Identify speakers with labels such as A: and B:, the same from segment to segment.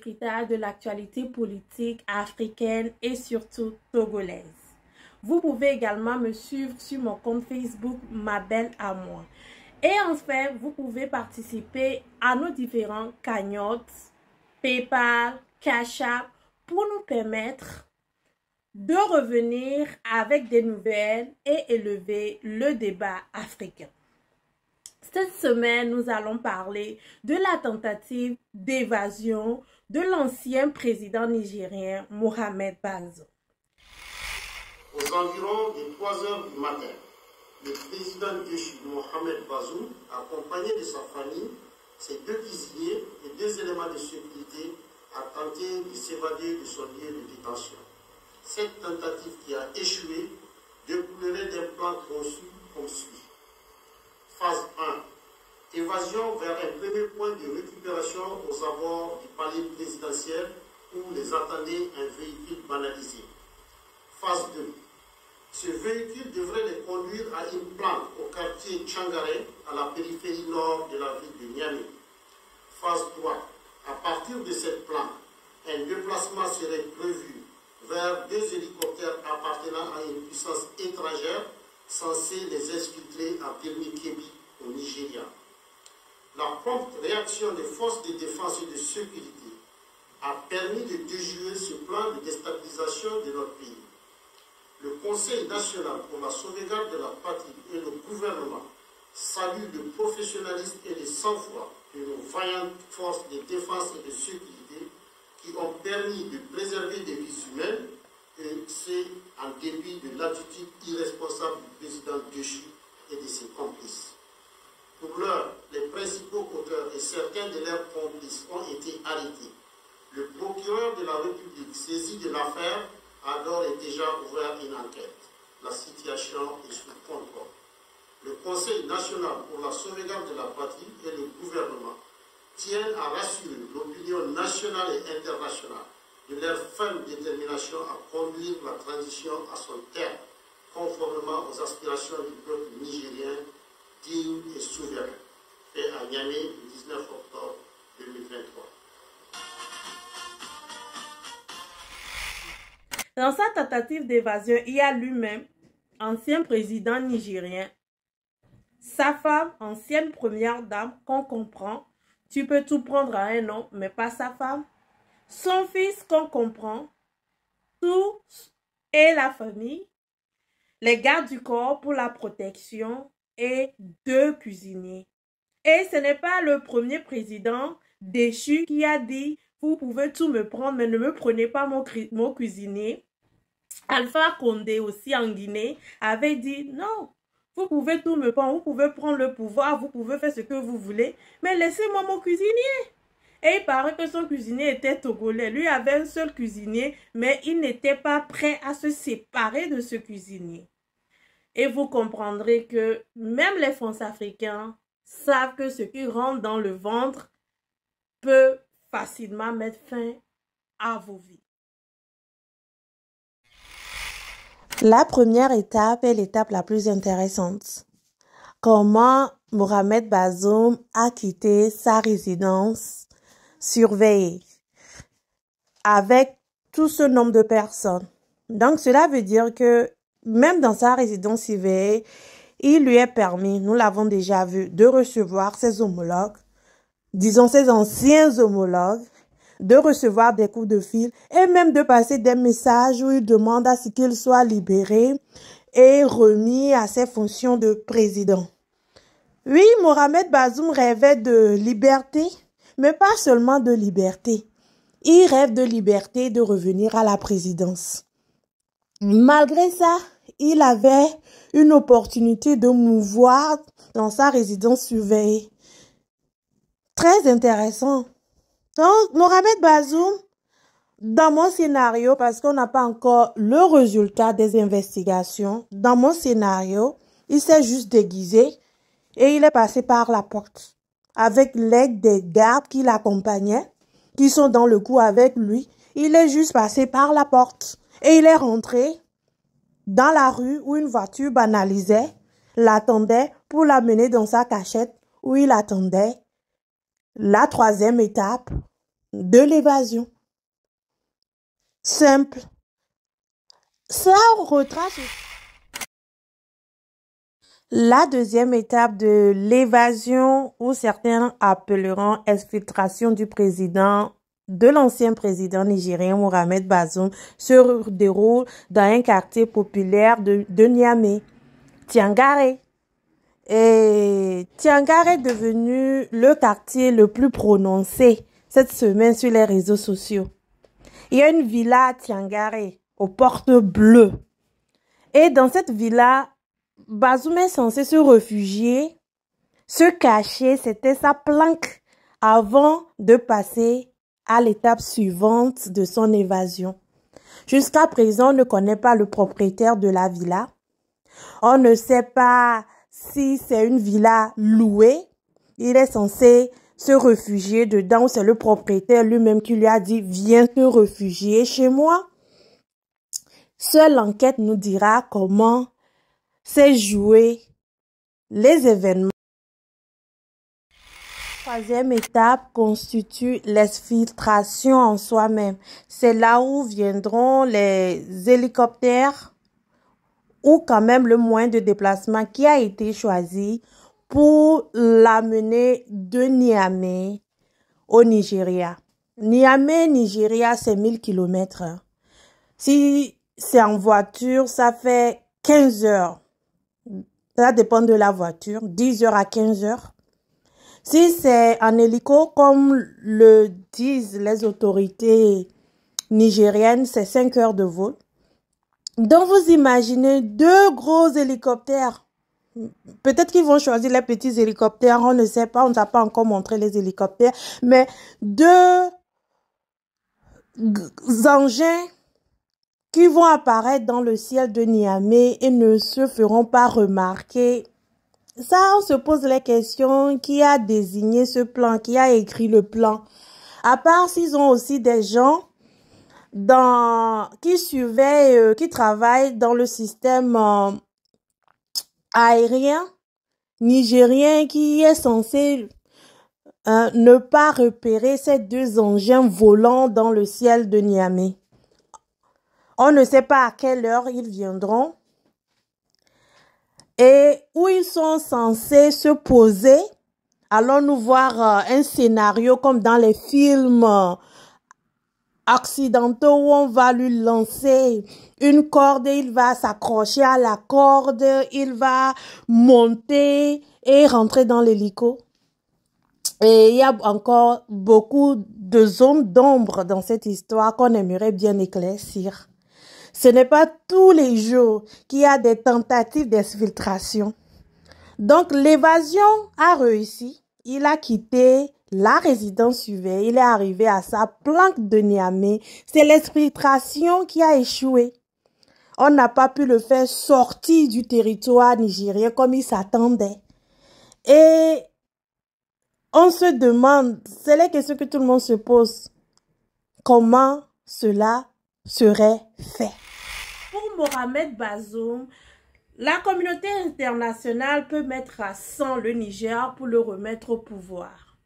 A: décryptage de l'actualité politique africaine et surtout togolaise. Vous pouvez également me suivre sur mon compte Facebook Ma Belle à moi. Et enfin, vous pouvez participer à nos différents cagnottes, PayPal, Cash App pour nous permettre de revenir avec des nouvelles et élever le débat africain. Cette semaine, nous allons parler de la tentative d'évasion de l'ancien président nigérien Mohamed Bazoum.
B: Aux environs de 3 heures du matin, le président déchu Mohamed Bazoum, accompagné de sa famille, ses 2 cuisiniers et 2 éléments de sécurité, a tenté de s'évader de son lieu de détention. Cette tentative qui a échoué découlerait d'un plan conçu comme suit. Phase 1. Évasion vers un premier point de récupération aux abords du palais présidentiel où les attendait un véhicule banalisé. Phase 2. Ce véhicule devrait les conduire à une planque au quartier Tchangare, à la périphérie nord de la ville de Niamey. Phase 3. À partir de cette planque, un déplacement serait prévu vers 2 hélicoptères appartenant à une puissance étrangère censée les exfiltrer à Birni-Kébi au Nigeria. La prompte réaction des forces de défense et de sécurité a permis de déjouer ce plan de déstabilisation de notre pays. Le Conseil national pour la sauvegarde de la patrie et le gouvernement saluent le professionnalisme et le sang-froid de nos vaillantes forces de défense et de sécurité qui ont permis de préserver des vies humaines, et c'est en dépit de l'attitude irresponsable du président déchu et de ses complices. Pour l'heure, les principaux auteurs et certains de leurs complices ont été arrêtés. Le procureur de la République, saisi de l'affaire, a d'ores et déjà ouvert une enquête. La situation est sous contrôle. Le Conseil national pour la sauvegarde de la patrie et le gouvernement tiennent à rassurer l'opinion nationale et internationale de leur ferme détermination à conduire la transition à son terme, conformément aux aspirations du peuple nigérien digne et souverain, fait à Niamey le 19 octobre 2023.
A: Dans sa tentative d'évasion, il y a lui-même, ancien président nigérien, sa femme, ancienne première dame, qu'on comprend. Tu peux tout prendre à un nom, mais pas sa femme. Son fils, qu'on comprend. Tout et la famille. Les gardes du corps pour la protection et 2 cuisiniers. Et ce n'est pas le premier président déchu qui a dit « Vous pouvez tout me prendre, mais ne me prenez pas mon cuisinier ». Alpha Condé aussi en Guinée avait dit « Non, vous pouvez tout me prendre, vous pouvez prendre le pouvoir, vous pouvez faire ce que vous voulez, mais laissez-moi mon cuisinier ». Et il paraît que son cuisinier était togolais. Lui avait un seul cuisinier, mais il n'était pas prêt à se séparer de ce cuisinier. Et vous comprendrez que même les France-Africains savent que ce qui rentre dans le ventre peut facilement mettre fin à vos vies. La première étape est l'étape la plus intéressante. Comment Mohamed Bazoum a quitté sa résidence surveillée avec tout ce nombre de personnes. Donc cela veut dire que même dans sa résidence surveillée, il lui est permis, nous l'avons déjà vu, de recevoir ses homologues, disons ses anciens homologues, de recevoir des coups de fil et même de passer des messages où il demande à ce qu'il soit libéré et remis à ses fonctions de président. Oui, Mohamed Bazoum rêvait de liberté, mais pas seulement de liberté. Il rêve de liberté de revenir à la présidence. Malgré ça, il avait une opportunité de mouvoir dans sa résidence surveillée. Très intéressant. Donc, Mohamed Bazoum, dans mon scénario, parce qu'on n'a pas encore le résultat des investigations, dans mon scénario, il s'est juste déguisé et il est passé par la porte avec l'aide des gardes qui l'accompagnaient, qui sont dans le coup avec lui. Il est juste passé par la porte et il est rentré dans la rue où une voiture banalisée l'attendait pour l'amener dans sa cachette où il attendait la 3e étape de l'évasion. Simple. Ça retrace la deuxième étape de l'évasion, ou certains appelleront exfiltration du président, de l'ancien président nigérien Mohamed Bazoum, se déroule dans un quartier populaire de Niamey, Tiangare. Et Tiangare est devenu le quartier le plus prononcé cette semaine sur les réseaux sociaux. Il y a une villa à Tiangare, aux portes bleues. Et dans cette villa, Bazoum est censé se réfugier, se cacher, c'était sa planque avant de passer à l'étape suivante de son évasion. Jusqu'à présent, on ne connaît pas le propriétaire de la villa. On ne sait pas si c'est une villa louée. Il est censé se réfugier dedans, ou c'est le propriétaire lui-même qui lui a dit « Viens te réfugier chez moi ». Seule l'enquête nous dira comment s'est joué les événements. Troisième étape constitue l'exfiltration en soi-même. C'est là où viendront les hélicoptères ou quand même le moyen de déplacement qui a été choisi pour l'amener de Niamey au Nigeria. Niamey, Nigeria, c'est 1000 km. Si c'est en voiture, ça fait 15 heures. Ça dépend de la voiture, 10 heures à 15 heures. Si c'est en hélico, comme le disent les autorités nigériennes, c'est 5 heures de vol. Donc, vous imaginez 2 gros hélicoptères. Peut-être qu'ils vont choisir les petits hélicoptères, on ne sait pas, on ne t'a pas encore montré les hélicoptères. Mais 2 engins qui vont apparaître dans le ciel de Niamey et ne se feront pas remarquer. Ça, on se pose les questions, qui a désigné ce plan, qui a écrit le plan. À part s'ils ont aussi des gens qui surveillent, qui travaillent dans le système aérien nigérien, qui est censé ne pas repérer ces 2 engins volants dans le ciel de Niamey. On ne sait pas à quelle heure ils viendront et où ils sont censés se poser. Allons-nous voir un scénario comme dans les films occidentaux où on va lui lancer une corde et il va s'accrocher à la corde, il va monter et rentrer dans l'hélico. Et il y a encore beaucoup de zones d'ombre dans cette histoire qu'on aimerait bien éclaircir. Ce n'est pas tous les jours qu'il y a des tentatives d'exfiltration. Donc, l'évasion a réussi. Il a quitté la résidence surveillée. Il est arrivé à sa planque de Niamey. C'est l'exfiltration qui a échoué. On n'a pas pu le faire sortir du territoire nigérien comme il s'attendait. Et on se demande, c'est la question que tout le monde se pose, comment cela serait fait? Pour Mohamed Bazoum, la communauté internationale peut mettre à 100 le Niger pour le remettre au pouvoir.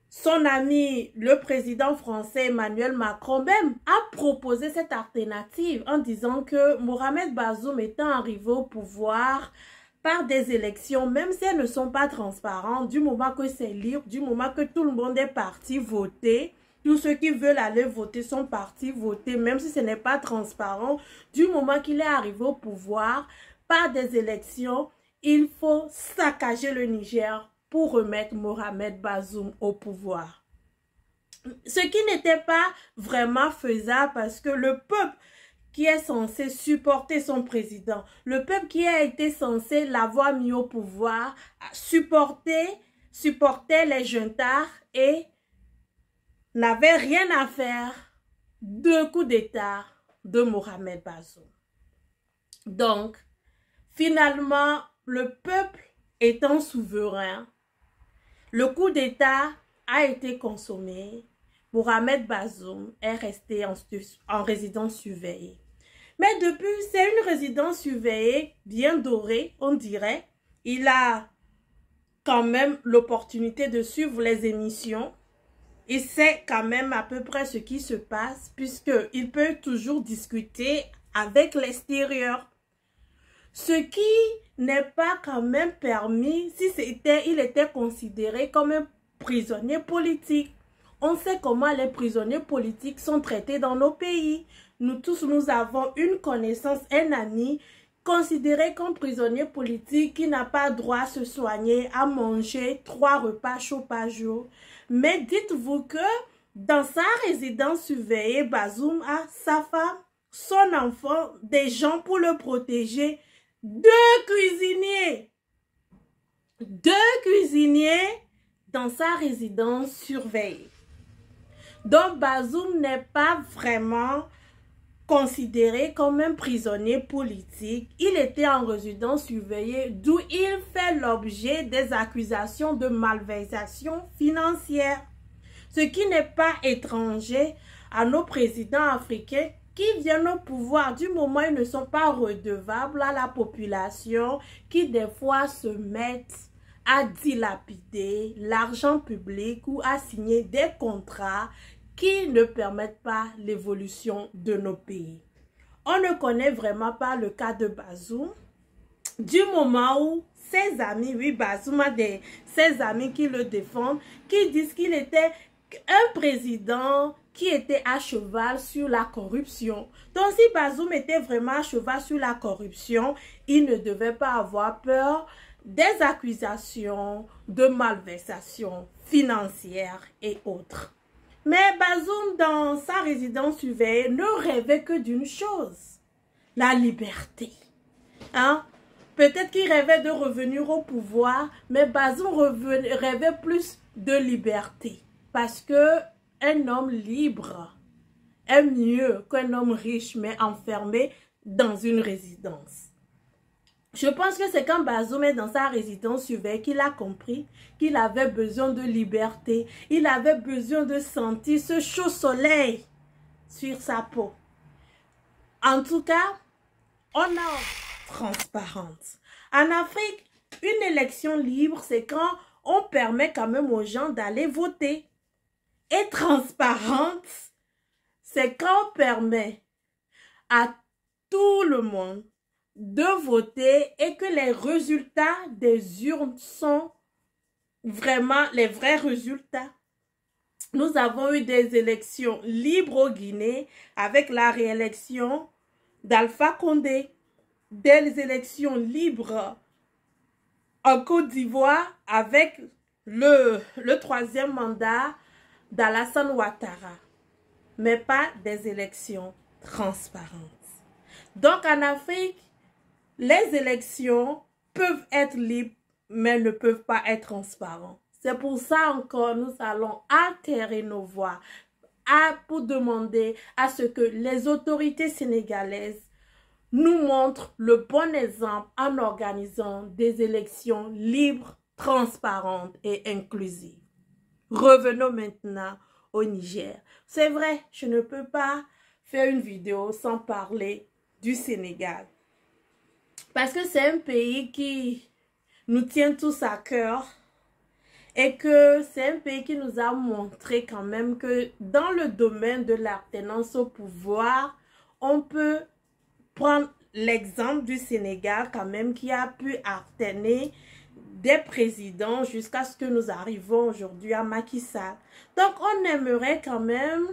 A: Son ami, le président français Emmanuel Macron, même a proposé cette alternative en disant que Mohamed Bazoum étant arrivé au pouvoir par des élections, même si elles ne sont pas transparentes, du moment que c'est libre, du moment que tout le monde est parti voter, tous ceux qui veulent aller voter sont partis voter, même si ce n'est pas transparent, du moment qu'il est arrivé au pouvoir par des élections, il faut saccager le Niger pour remettre Mohamed Bazoum au pouvoir. Ce qui n'était pas vraiment faisable parce que le peuple qui est censé supporter son président, le peuple qui a été censé l'avoir mis au pouvoir, supportait les juntards et n'avait rien à faire de coup d'État de Mohamed Bazoum. Donc, finalement, le peuple étant souverain, le coup d'État a été consommé. Mohamed Bazoum est resté en résidence surveillée. Mais depuis, c'est une résidence surveillée bien dorée, on dirait. Il a quand même l'opportunité de suivre les émissions il sait quand même à peu près ce qui se passe puisqu'il peut toujours discuter avec l'extérieur. Ce qui n'est pas quand même permis si il était considéré comme un prisonnier politique. On sait comment les prisonniers politiques sont traités dans nos pays. Nous tous, nous avons une connaissance, un ami considéré comme prisonnier politique qui n'a pas droit à se soigner, à manger 3 repas chauds par jour. Mais dites-vous que dans sa résidence surveillée, Bazoum a sa femme, son enfant, des gens pour le protéger, 2 cuisiniers. 2 cuisiniers dans sa résidence surveillée. Donc Bazoum n'est pas vraiment considéré comme un prisonnier politique. Il était en résidence surveillée d'où il fait l'objet des accusations de malversation financière. Ce qui n'est pas étranger à nos présidents africains qui viennent au pouvoir du moment où ils ne sont pas redevables à la population, qui des fois se mettent à dilapider l'argent public ou à signer des contrats qui ne permettent pas l'évolution de nos pays. On ne connaît vraiment pas le cas de Bazoum du moment où ses amis, oui, Bazoum a ses amis qui le défendent, qui disent qu'il était un président qui était à cheval sur la corruption. Donc si Bazoum était vraiment à cheval sur la corruption, il ne devait pas avoir peur des accusations de malversation financière et autres. Mais Bazoum, dans sa résidence surveillée, ne rêvait que d'une chose, la liberté. Hein? Peut-être qu'il rêvait de revenir au pouvoir, mais Bazoum rêvait plus de liberté. Parce que un homme libre est mieux qu'un homme riche, mais enfermé dans une résidence. Je pense que c'est quand Bazoum est dans sa résidence surveillée qu'il a compris qu'il avait besoin de liberté. Il avait besoin de sentir ce chaud soleil sur sa peau. En tout cas, on a transparence. En Afrique, une élection libre, c'est quand on permet quand même aux gens d'aller voter. Et transparente, c'est quand on permet à tout le monde de voter et que les résultats des urnes sont vraiment les vrais résultats. Nous avons eu des élections libres au Guinée avec la réélection d'Alpha Condé, des élections libres en Côte d'Ivoire avec le 3e mandat d'Alassane Ouattara, mais pas des élections transparentes. Donc en Afrique, les élections peuvent être libres, mais ne peuvent pas être transparentes. C'est pour ça encore, nous allons altérer nos voix pour demander à ce que les autorités sénégalaises nous montrent le bon exemple en organisant des élections libres, transparentes et inclusives. Revenons maintenant au Niger. C'est vrai, je ne peux pas faire une vidéo sans parler du Sénégal. Parce que c'est un pays qui nous tient tous à cœur et que c'est un pays qui nous a montré quand même que dans le domaine de l'alternance au pouvoir, on peut prendre l'exemple du Sénégal quand même qui a pu alterner des présidents jusqu'à ce que nous arrivons aujourd'hui à Macky Sall. Donc on aimerait quand même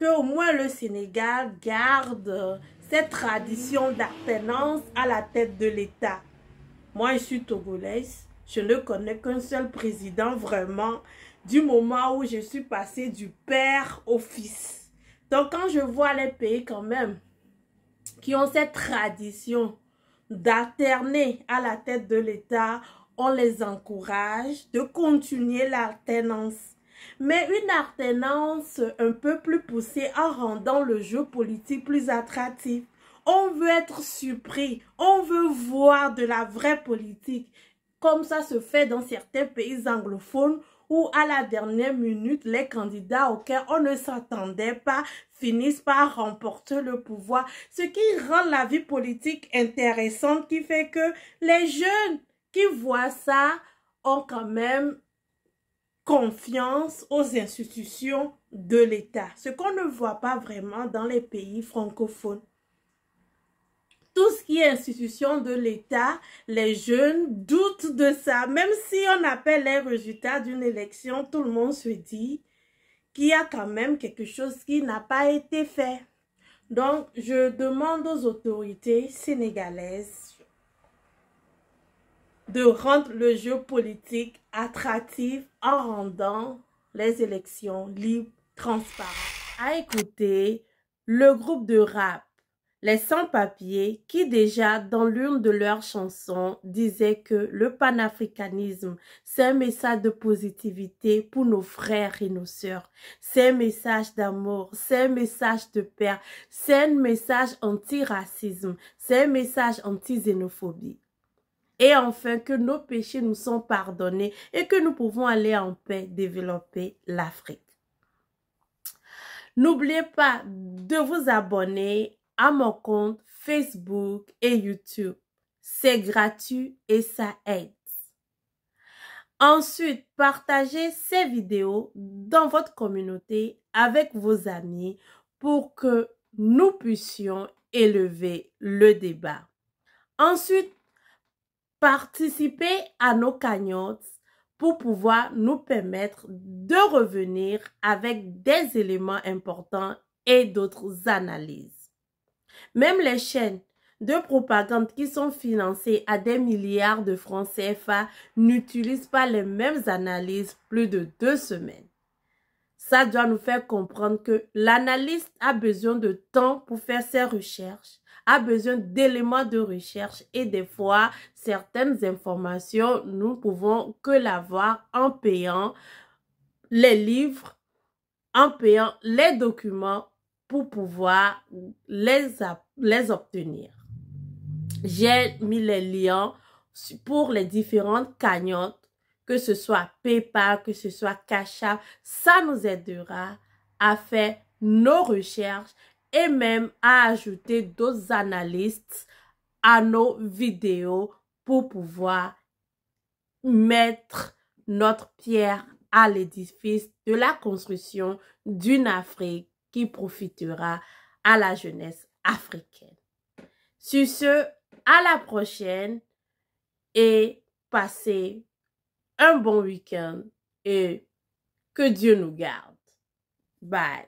A: que au moins le Sénégal garde cette tradition d'alternance à la tête de l'État. Moi, je suis togolaise. Je ne connais qu'un seul président vraiment du moment où je suis passée du père au fils. Donc, quand je vois les pays quand même qui ont cette tradition d'alterner à la tête de l'État, on les encourage de continuer l'alternance. Mais une alternance un peu plus poussée en rendant le jeu politique plus attractif. On veut être surpris, on veut voir de la vraie politique, comme ça se fait dans certains pays anglophones où à la dernière minute, les candidats auxquels on ne s'attendait pas finissent par remporter le pouvoir. Ce qui rend la vie politique intéressante, qui fait que les jeunes qui voient ça ont quand même confiance aux institutions de l'État, ce qu'on ne voit pas vraiment dans les pays francophones. Tout ce qui est institution de l'État, les jeunes doutent de ça. Même si on appelle les résultats d'une élection, tout le monde se dit qu'il y a quand même quelque chose qui n'a pas été fait. Donc, je demande aux autorités sénégalaises de rendre le jeu politique attractif en rendant les élections libres, transparentes. À écouter le groupe de rap Les Sans-Papiers qui déjà dans l'une de leurs chansons disaient que le panafricanisme c'est un message de positivité pour nos frères et nos sœurs. C'est un message d'amour, c'est un message de paix, c'est un message anti-racisme, c'est un message anti-xénophobie. Et enfin, que nos péchés nous sont pardonnés et que nous pouvons aller en paix développer l'Afrique. N'oubliez pas de vous abonner à mon compte Facebook et YouTube. C'est gratuit et ça aide. Ensuite, partagez ces vidéos dans votre communauté avec vos amis pour que nous puissions élever le débat. Ensuite, participez à nos cagnottes pour pouvoir nous permettre de revenir avec des éléments importants et d'autres analyses. Même les chaînes de propagande qui sont financées à des milliards de francs CFA n'utilisent pas les mêmes analyses plus de 2 semaines. Ça doit nous faire comprendre que l'analyste a besoin de temps pour faire ses recherches, a besoin d'éléments de recherche et des fois, certaines informations, nous pouvons que l'avoir en payant les livres, en payant les documents pour pouvoir les obtenir. J'ai mis les liens pour les différentes cagnottes, que ce soit PayPal, que ce soit Cash App, ça nous aidera à faire nos recherches et même à ajouter d'autres analystes à nos vidéos pour pouvoir mettre notre pierre à l'édifice de la construction d'une Afrique qui profitera à la jeunesse africaine. Sur ce, à la prochaine et passez un bon week-end et que Dieu nous garde. Bye.